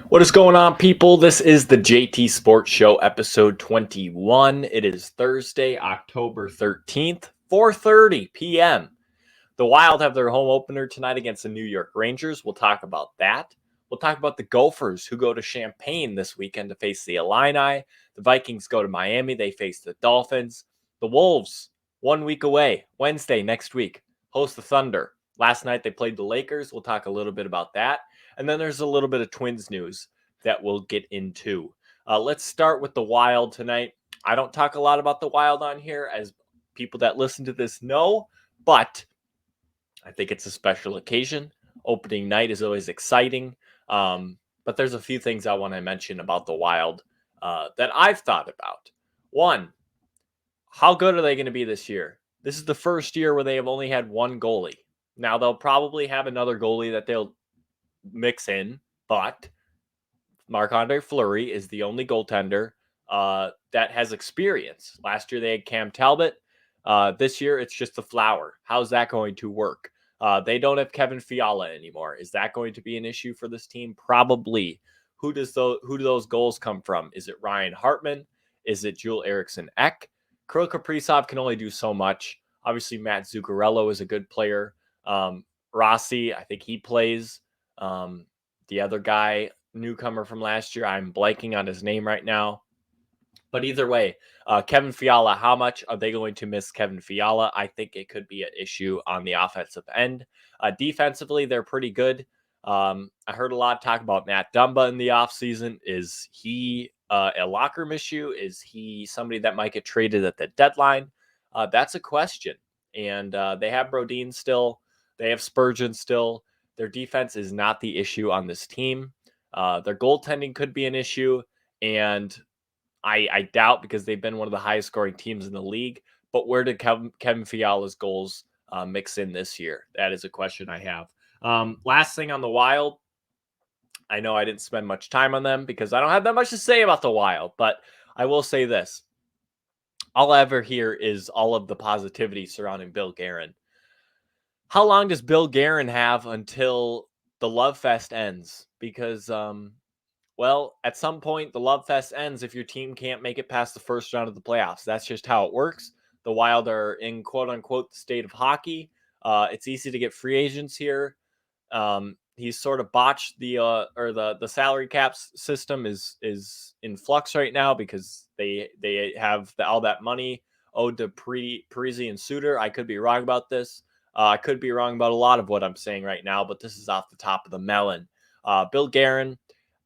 What is going on, people? This is the JT Sports Show, episode 21. It is Thursday, October 13th, 4:30 p.m. The Wild have their home opener tonight against the New York Rangers. We'll talk about that. We'll talk about the Gophers, who go to Champaign this weekend to face the Illini. The Vikings go to Miami. They face the Dolphins. The Wolves, 1 week away, Wednesday next week, host the Thunder. Last night they played the Lakers. We'll talk a little bit about that. And then there's a little bit of Twins news that we'll get into. Let's start with the Wild tonight. I don't talk a lot about the Wild on here, as people that listen to this know, but I think it's a special occasion. Opening night is always exciting. But there's a few things I want to mention about the Wild that I've thought about. One, how good are they going to be this year? This is the first year where they have only had one goalie. Now, they'll probably have another goalie that they'll mix in, but Marc-Andre Fleury is the only goaltender that has experience. Last year they had Cam Talbot. This year it's just the Flower. How's that going to work? They don't have Kevin Fiala anymore. Is that going to be an issue for this team? Probably. Who do those goals come from? Is it Ryan Hartman? Is it Joel Eriksson Ek? Kirill Kaprizov can only do so much. Obviously, Matt Zuccarello is a good player. Rossi, I think he plays. The other guy, newcomer from last year, I'm blanking on his name right now. But either way, Kevin Fiala, how much are they going to miss Kevin Fiala? I think it could be an issue on the offensive end. Defensively, they're pretty good. I heard a lot of talk about Matt Dumba in the offseason. Is he a locker room issue? Is he somebody that might get traded at the deadline? That's a question. And they have Brodin still. They have Spurgeon still. Their defense is not the issue on this team. Their goaltending could be an issue. And I doubt, because they've been one of the highest scoring teams in the league. But where did Kevin Fiala's goals mix in this year? That is a question I have. Last thing on the Wild, I know I didn't spend much time on them because I don't have that much to say about the Wild, but I will say this. All I ever hear is all of the positivity surrounding Bill Guerin. How long does Bill Guerin have until the Love Fest ends? Because well, at some point, the Love Fest ends if your team can't make it past the first round of the playoffs. That's just how it works. The Wild are in quote unquote the state of hockey. It's easy to get free agents here. He's sort of botched the salary caps system is in flux right now because they have all that money owed to Parisi and Suter. I could be wrong about this. I could be wrong about a lot of what I'm saying right now, but this is off the top of the melon. Bill Guerin,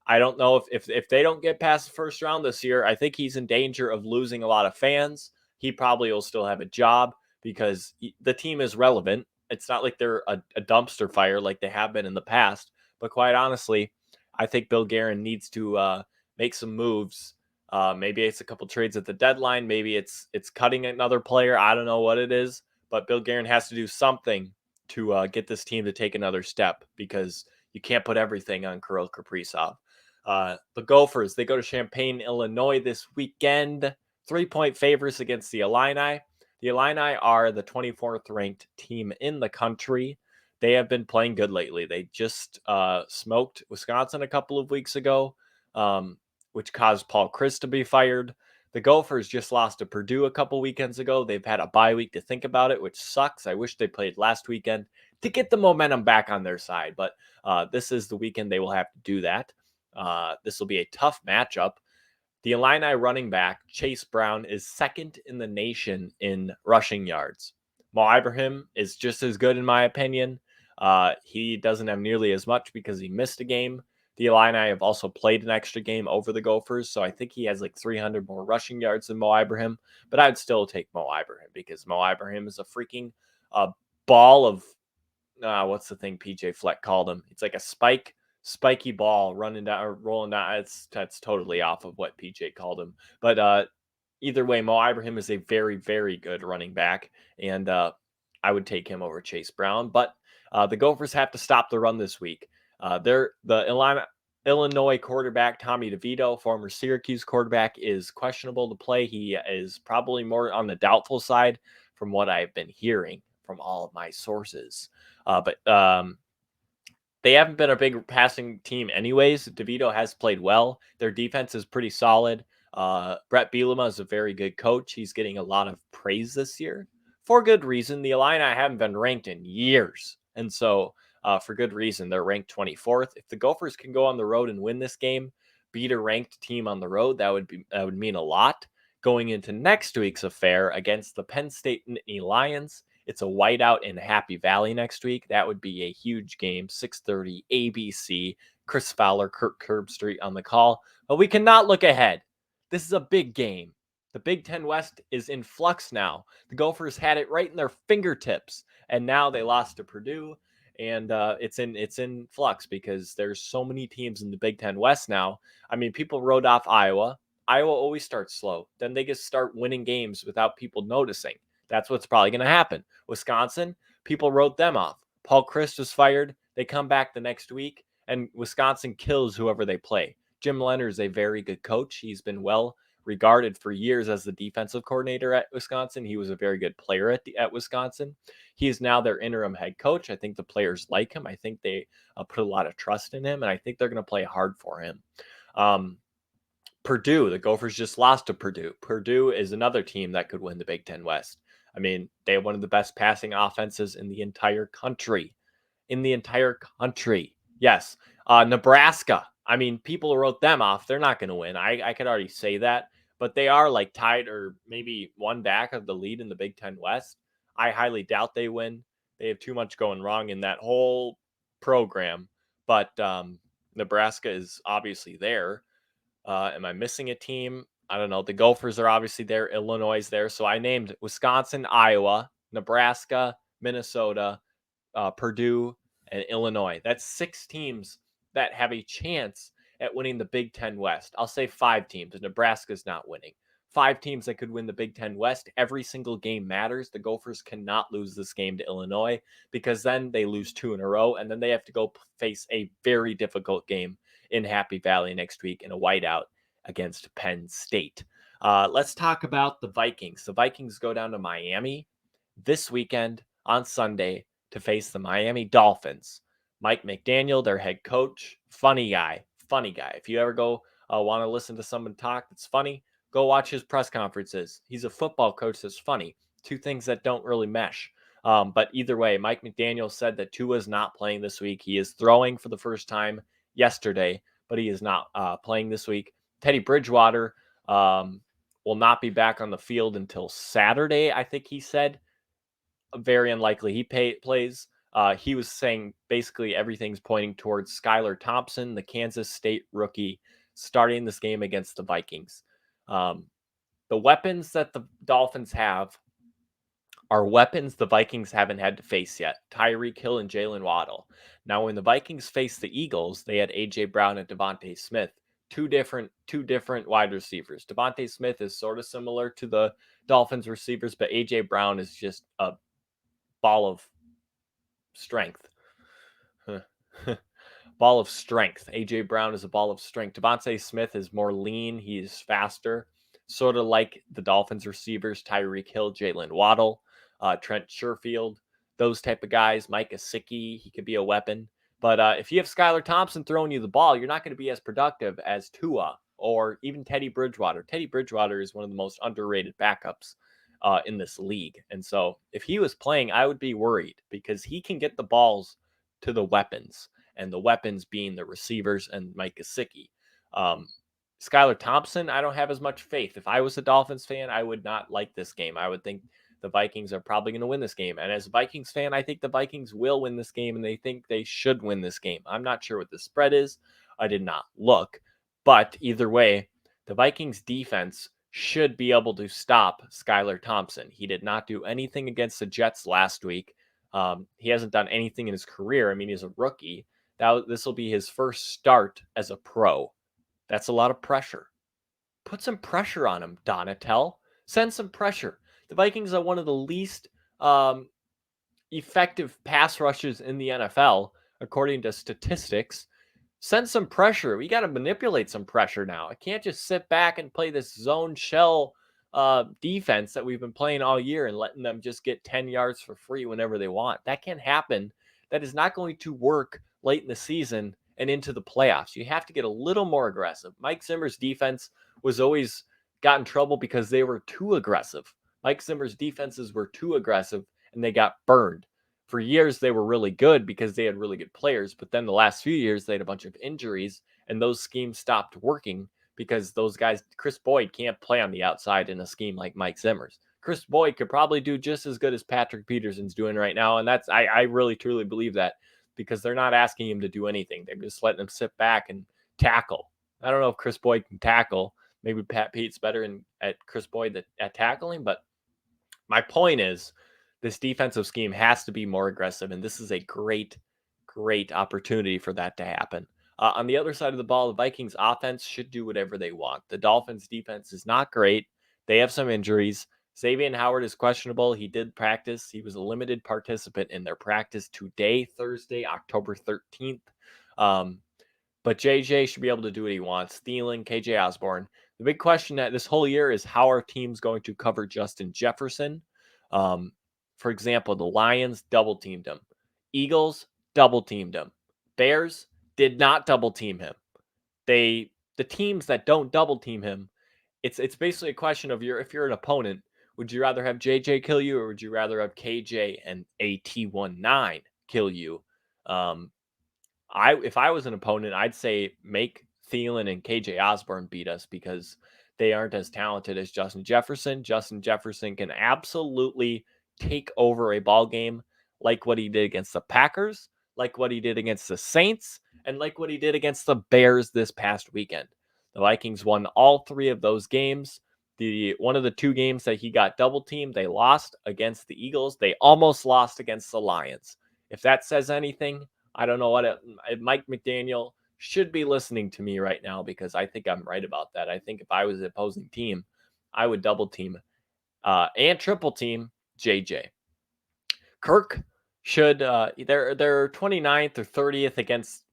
I don't know if they don't get past the first round this year, I think he's in danger of losing a lot of fans. He probably will still have a job because the team is relevant. It's not like they're a dumpster fire like they have been in the past. But quite honestly, I think Bill Guerin needs to make some moves. Maybe it's a couple trades at the deadline. Maybe it's cutting another player. I don't know what it is. But Bill Guerin has to do something to get this team to take another step because you can't put everything on Kirill Kaprizov. The Gophers, they go to Champaign, Illinois this weekend. 3-point favorites against the Illini. The Illini are the 24th ranked team in the country. They have been playing good lately. They just smoked Wisconsin a couple of weeks ago, which caused Paul Chryst to be fired. The Gophers just lost to Purdue a couple weekends ago. They've had a bye week to think about it, which sucks. I wish they played last weekend to get the momentum back on their side. But this is the weekend they will have to do that. This will be a tough matchup. The Illini running back, Chase Brown, is second in the nation in rushing yards. Mo Ibrahim is just as good, in my opinion. He doesn't have nearly as much because he missed a game. The Illini have also played an extra game over the Gophers, so I think he has like 300 more rushing yards than Mo Ibrahim. But I'd still take Mo Ibrahim because Mo Ibrahim is a freaking ball of what's the thing PJ Fleck called him? It's like a spiky ball running down or rolling down. That's totally off of what PJ called him. But either way, Mo Ibrahim is a very, very good running back, and I would take him over Chase Brown. But the Gophers have to stop the run this week. The Illinois quarterback, Tommy DeVito, former Syracuse quarterback, is questionable to play. He is probably more on the doubtful side from what I've been hearing from all of my sources. But They haven't been a big passing team anyways. DeVito has played well. Their defense is pretty solid. Brett Bielema is a very good coach. He's getting a lot of praise this year for good reason. The Illini haven't been ranked in years. And so for good reason, they're ranked 24th. If the Gophers can go on the road and win this game, beat a ranked team on the road, that would mean a lot. Going into next week's affair against the Penn State Nittany Lions, it's a whiteout in Happy Valley next week. That would be a huge game. 6:30 ABC. Chris Fowler, Kirk Herbstreit on the call. But we cannot look ahead. This is a big game. The Big Ten West is in flux now. The Gophers had it right in their fingertips, and now they lost to Purdue, and it's in flux because there's so many teams in the Big Ten West now. I mean, people wrote off Iowa. Iowa always starts slow. Then they just start winning games without people noticing. That's what's probably going to happen. Wisconsin, people wrote them off. Paul Chryst was fired. They come back the next week, and Wisconsin kills whoever they play. Jim Leonard is a very good coach. He's been well regarded for years as the defensive coordinator at Wisconsin. He was a very good player at Wisconsin. He is now their interim head coach. I think the players like him. I think they put a lot of trust in him, and I think they're going to play hard for him. Purdue, the Gophers just lost to Purdue. Purdue is another team that could win the Big Ten West. I mean, they have one of the best passing offenses in the entire country. Yes. Nebraska. I mean, people wrote them off. They're not going to win. I could already say that. But they are like tied or maybe one back of the lead in the Big Ten West. I highly doubt they win. They have too much going wrong in that whole program. But Nebraska is obviously there. Am I missing a team? I don't know. The Gophers are obviously there. Illinois is there. So I named Wisconsin, Iowa, Nebraska, Minnesota, Purdue, and Illinois. That's 6 teams that have a chance at winning the Big Ten West. I'll say 5 teams. Nebraska's not winning. 5 teams that could win the Big Ten West. Every single game matters. The Gophers cannot lose this game to Illinois because then they lose 2 in a row, and then they have to go face a very difficult game in Happy Valley next week in a whiteout against Penn State. Let's talk about the Vikings. The Vikings go down to Miami this weekend on Sunday to face the Miami Dolphins. Mike McDaniel, their head coach, funny guy. If you ever go want to listen to someone talk that's funny, go watch his press conferences. He's a football coach that's funny. 2 things that don't really mesh. But either way, Mike McDaniel said that Tua's not playing this week. He is throwing for the first time yesterday, but he is not playing this week. Teddy Bridgewater will not be back on the field until Saturday, I think he said. Very unlikely he plays. He was saying basically everything's pointing towards Skylar Thompson, the Kansas State rookie, starting this game against the Vikings. The weapons that the Dolphins have are weapons the Vikings haven't had to face yet. Tyreek Hill and Jalen Waddle. Now, when the Vikings faced the Eagles, they had A.J. Brown and Devontae Smith, two different wide receivers. Devontae Smith is sort of similar to the Dolphins receivers, but A.J. Brown is just a ball of strength. Ball of strength. A.J. Brown is a ball of strength. Devontae Smith is more lean. He's faster, sort of like the Dolphins receivers, Tyreek Hill, Jalen Waddle, Trent Sherfield, those type of guys. Mike Gesicki, he could be a weapon. But if you have Skylar Thompson throwing you the ball, you're not going to be as productive as Tua or even Teddy Bridgewater. Teddy Bridgewater is one of the most underrated backups in this league. And so if he was playing, I would be worried because he can get the balls to the weapons, and the weapons being the receivers and Mike Gesicki. Skylar Thompson, I don't have as much faith. If I was a Dolphins fan, I would not like this game. I would think the Vikings are probably going to win this game. And as a Vikings fan, I think the Vikings will win this game, and they think they should win this game. I'm not sure what the spread is. I did not look. But either way, the Vikings defense should be able to stop Skylar Thompson. He did not do anything against the Jets last week. He hasn't done anything in his career. I mean, he's a rookie. This will be his first start as a pro. That's a lot of pressure. Put some pressure on him, Donatel. Send some pressure. The Vikings are one of the least effective pass rushes in the NFL, according to statistics. Send some pressure. We got to manipulate some pressure now. I can't just sit back and play this zone shell defense that we've been playing all year and letting them just get 10 yards for free whenever they want. That can't happen. That is not going to work late in the season and into the playoffs. You have to get a little more aggressive. Mike Zimmer's defense was always got in trouble because they were too aggressive. Mike Zimmer's defenses were too aggressive and they got burned. For years, they were really good because they had really good players. But then the last few years, they had a bunch of injuries and those schemes stopped working because those guys, Chris Boyd can't play on the outside in a scheme like Mike Zimmer's. Chris Boyd could probably do just as good as Patrick Peterson's doing right now. And I really truly believe that because they're not asking him to do anything. They're just letting him sit back and tackle. I don't know if Chris Boyd can tackle. Maybe Pat Pete's better at Chris Boyd at tackling. But my point is this defensive scheme has to be more aggressive. And this is a great, great opportunity for that to happen. On the other side of the ball, the Vikings offense should do whatever they want. The Dolphins defense is not great. They have some injuries. Xavier Howard is questionable. He did practice. He was a limited participant in their practice today, Thursday, October 13th. But JJ should be able to do what he wants. Thielen, KJ Osborne. The big question that this whole year is how are teams going to cover Justin Jefferson? For example, the Lions double teamed him. Eagles double teamed him. Bears did not double team him. The teams that don't double team him, it's basically a question of if you're an opponent, would you rather have JJ kill you or would you rather have KJ and AT19 kill you? If I was an opponent, I'd say make Thielen and KJ Osborne beat us because they aren't as talented as Justin Jefferson. Justin Jefferson can absolutely take over a ball game like what he did against the Packers, like what he did against the Saints, and like what he did against the Bears this past weekend. The Vikings won all three of those games. One of the two games that he got double teamed, they lost against the Eagles. They almost lost against the Lions. If that says anything, I don't know what Mike McDaniel should be listening to me right now because I think I'm right about that. I think if I was the opposing team, I would double team and triple team JJ. Kirk should they're 29th or 30th against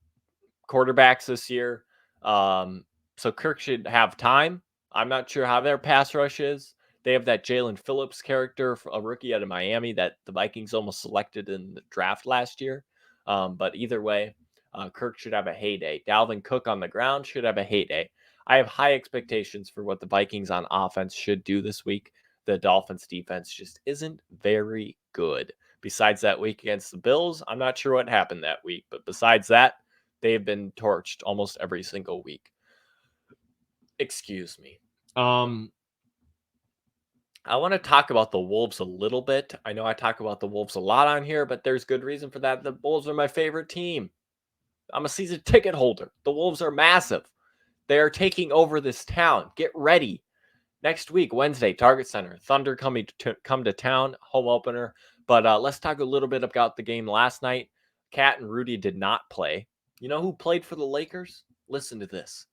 quarterbacks this year. So Kirk should have time. I'm not sure how their pass rush is. They have that Jalen Phillips character, a rookie out of Miami that the Vikings almost selected in the draft last year. But either way, Kirk should have a heyday. Dalvin Cook on the ground should have a heyday. I have high expectations for what the Vikings on offense should do this week. The Dolphins defense just isn't very good. Besides that week against the Bills, I'm not sure what happened that week. But besides that, they've been torched almost every single week. Excuse me. I want to talk about the Wolves a little bit. I know I talk about the Wolves a lot on here, but there's good reason for that. The Wolves are my favorite team. I'm a season ticket holder. The Wolves are massive. They are taking over this town. Get ready. Next week, Wednesday, Target Center. Thunder come to town, home opener. But let's talk a little bit about the game last night. Kat and Rudy did not play. You know who played for the Lakers? Listen to this.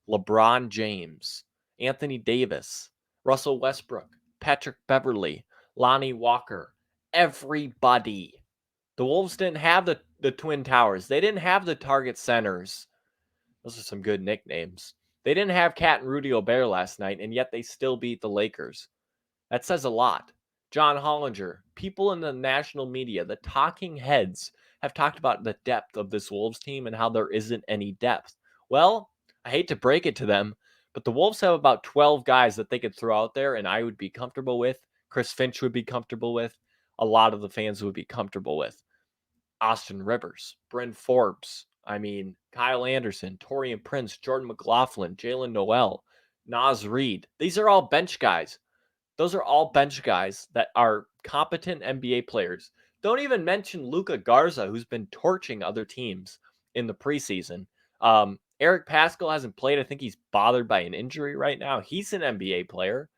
LeBron James, Anthony Davis, Russell Westbrook, Patrick Beverley, Lonnie Walker, everybody. The Wolves didn't have the Twin Towers. They didn't have the Target Centers. Those are some good nicknames. They didn't have Kat and Rudy Gobert last night, and yet they still beat the Lakers. That says a lot. John Hollinger, people in the national media, the talking heads, have talked about the depth of this Wolves team and how there isn't any depth. Well, I hate to break it to them, but the Wolves have about 12 guys that they could throw out there, and I would be comfortable with. Chris Finch would be comfortable with. A lot of the fans would be comfortable with. Austin Rivers, Bryn Forbes, Kyle Anderson, Taurean Prince, Jordan McLaughlin, Jalen Noel, Naz Reid. These are all bench guys. Those are all bench guys that are competent NBA players. Don't even mention Luka Garza, who's been torching other teams in the preseason. Eric Pascal hasn't played. I think he's bothered by an injury right now. He's an NBA player.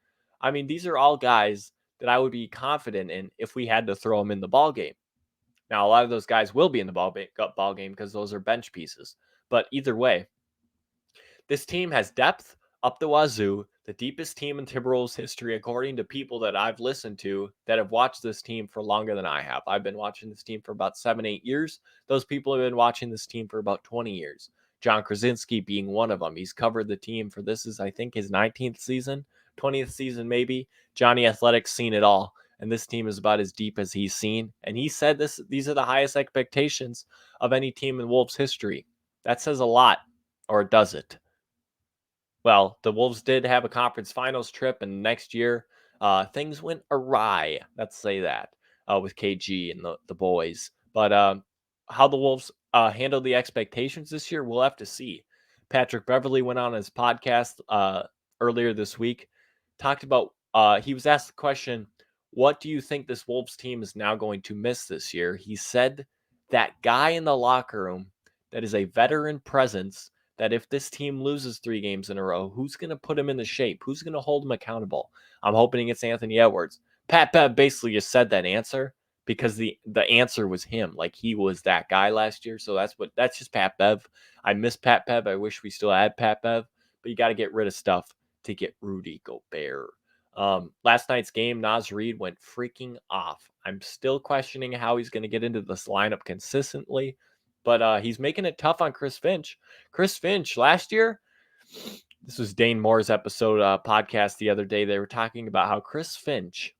These are all guys that I would be confident in if we had to throw them in the ball game. Now, a lot of those guys will be in the ball game because those are bench pieces. But either way, this team has depth up the wazoo, the deepest team in Timberwolves history, according to people that I've listened to that have watched this team for longer than I have. I've been watching this team for about 7-8 years. Those people have been watching this team for about 20 years. John Krasinski being one of them. He's covered the team for this is, I think, his 19th season, 20th season maybe. Johnny Athletic's seen it all. and this team is about as deep as he's seen. And he said these are the highest expectations of any team in Wolves history. That says a lot, or does it? Well, the Wolves did have a conference finals trip, and next year, things went awry. Let's say that with KG and the boys. But how the Wolves handled the expectations this year, we'll have to see. Patrick Beverley went on his podcast earlier this week, talked about. He was asked the question, "What do you think this Wolves team is now going to miss this year?" He said that guy in the locker room that is a veteran presence that if this team loses 3 games in a row, who's going to put him in the shape? Who's going to hold him accountable? I'm hoping it's Anthony Edwards. Pat Bev basically just said that answer because the answer was him. Like he was that guy last year. So that's just Pat Bev. I miss Pat Bev. I wish we still had Pat Bev, but you got to get rid of stuff to get Rudy Gobert. Last night's game, Naz Reid went freaking off. I'm still questioning how he's going to get into this lineup consistently, but he's making it tough on Chris Finch. Chris Finch last year, this was Dane Moore's episode podcast the other day. They were talking about how Chris Finch,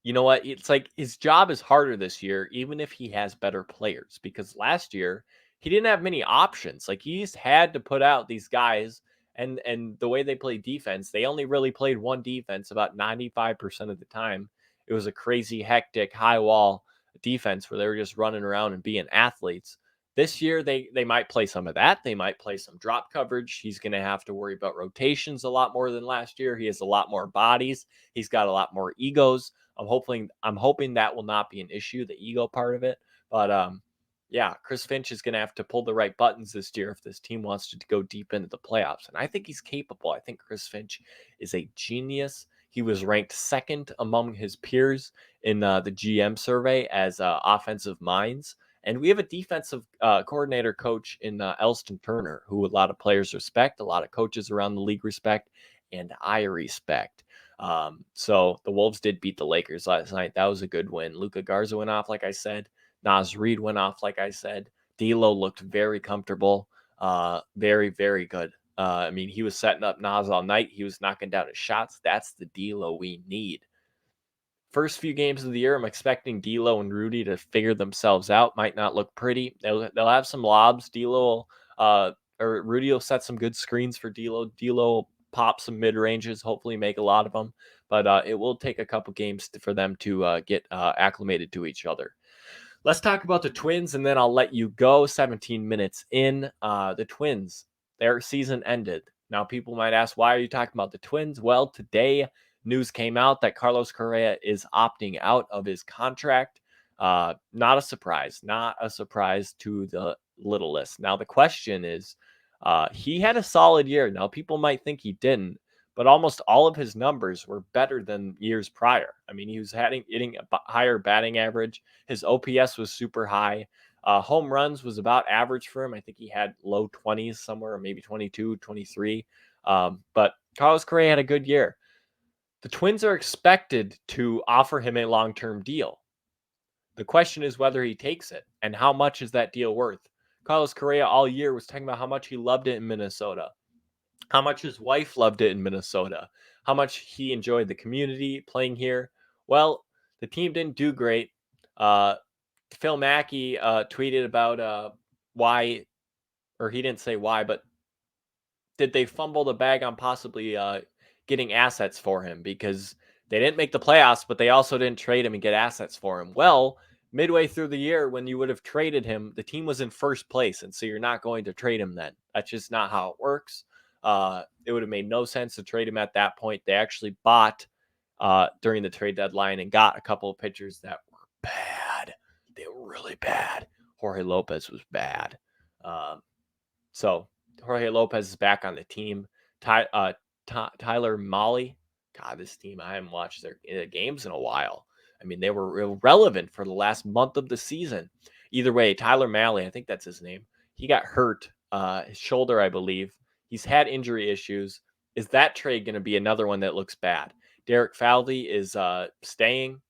you know what? It's like his job is harder this year, even if he has better players, because last year he didn't have many options. Like he just had to put out these guys, and the way they play defense, they only really played one defense about 95% of the time. It was a crazy, hectic, high wall defense where they were just running around and being athletes. This year, they might play some of that. They might play some drop coverage. He's going to have to worry about rotations a lot more than last year. He has a lot more bodies. He's got a lot more egos. I'm hoping that will not be an issue, the ego part of it. But yeah, Chris Finch is going to have to pull the right buttons this year if this team wants to go deep into the playoffs. And I think he's capable. I think Chris Finch is a genius. He was ranked second among his peers in the GM survey as offensive minds. And we have a defensive coordinator coach in Elston Turner, who a lot of players respect, a lot of coaches around the league respect, and I respect. So the Wolves did beat the Lakers last night. That was a good win. Luka Garza went off, like I said. Naz Reid went off, like I said. D'Lo looked very comfortable, very, very good. I mean, he was setting up Naz all night. He was knocking down his shots. That's the D'Lo we need. First few games of the year, I'm expecting D'Lo and Rudy to figure themselves out. Might not look pretty. They'll have some lobs. D'Lo or Rudy will set some good screens for D'Lo. D'Lo will pop some mid ranges. Hopefully, make a lot of them. But it will take a couple games for them to get acclimated to each other. Let's talk about the Twins, and then I'll let you go. 17 minutes in. The Twins, their season ended. Now, people might ask, why are you talking about the Twins? Well, today, news came out that Carlos Correa is opting out of his contract. Not a surprise. Not a surprise to the littlest. Now, the question is, he had a solid year. Now, people might think he didn't, but almost all of his numbers were better than years prior. I mean, he was hitting a higher batting average. His OPS was super high. Home runs was about average for him. I think he had low 20s somewhere, or maybe 22, 23. But Carlos Correa had a good year. The Twins are expected to offer him a long-term deal. The question is whether he takes it and how much is that deal worth. Carlos Correa all year was talking about how much he loved it in Minnesota, how much his wife loved it in Minnesota, how much he enjoyed the community playing here. Well, the team didn't do great. Phil Mackey tweeted about why, or he didn't say why, but did they fumble the bag on possibly getting assets for him, because they didn't make the playoffs, but they also didn't trade him and get assets for him. Well, midway through the year, when you would have traded him, the team was in first place, and so you're not going to trade him then. That's just not how it works. It would have made no sense to trade him at that point. They actually bought during the trade deadline and got a couple of pitchers that were bad. They were really bad. Jorge Lopez was bad. So Jorge Lopez is back on the team. Tyler Molly. God, this team, I haven't watched their games in a while. I mean, they were irrelevant for the last month of the season. Either way, Tyler Malley, I think that's his name. He got hurt, his shoulder, I believe. He's had injury issues. Is that trade going to be another one that looks bad? Derek Falvey is staying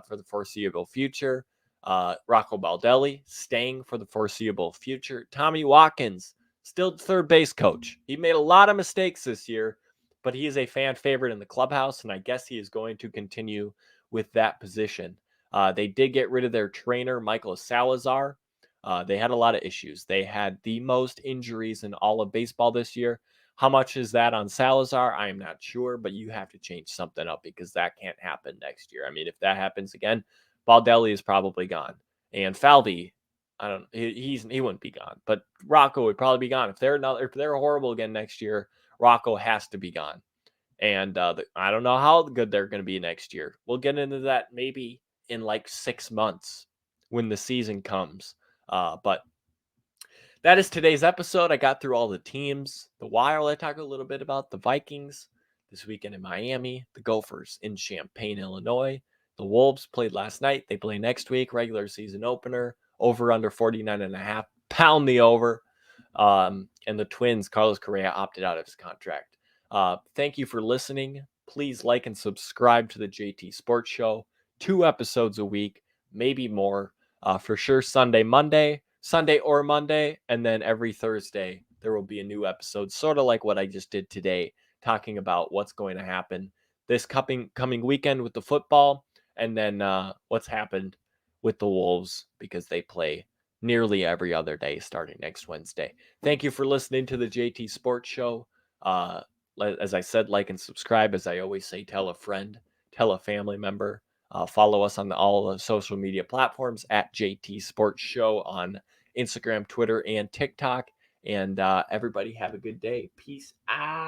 for the foreseeable future. Rocco Baldelli staying for the foreseeable future. Tommy Watkins, still third base coach. He made a lot of mistakes this year, but he is a fan favorite in the clubhouse, and I guess he is going to continue with that position. They did get rid of their trainer, Michael Salazar. They had a lot of issues. They had the most injuries in all of baseball this year. How much is that on Salazar? I am not sure, but you have to change something up because that can't happen next year. I mean, if that happens again, Baldelli is probably gone. And Falvey, I don't. He wouldn't be gone, but Rocco would probably be gone if they're horrible again next year. Rocco has to be gone, and I don't know how good they're going to be next year. We'll get into that maybe in like 6 months when the season comes. But that is today's episode. I got through all the teams. The Wild, I talked a little bit about the Vikings this weekend in Miami, the Gophers in Champaign, Illinois. The Wolves played last night. They play next week, regular season opener, over under 49.5. Pound the over. And the Twins, Carlos Correa opted out of his contract. Thank you for listening. Please like and subscribe to the JT Sports Show. 2 episodes a week, maybe more. For sure, Sunday or Monday, and then every Thursday there will be a new episode, sort of like what I just did today, talking about what's going to happen this coming weekend with the football, and then what's happened with the Wolves because they play nearly every other day starting next Wednesday. Thank you for listening to the JT Sports Show. As I said, like and subscribe. As I always say, tell a friend, tell a family member. Follow us on all the social media platforms at JT Sports Show on Instagram, Twitter, and TikTok. And everybody have a good day. Peace out.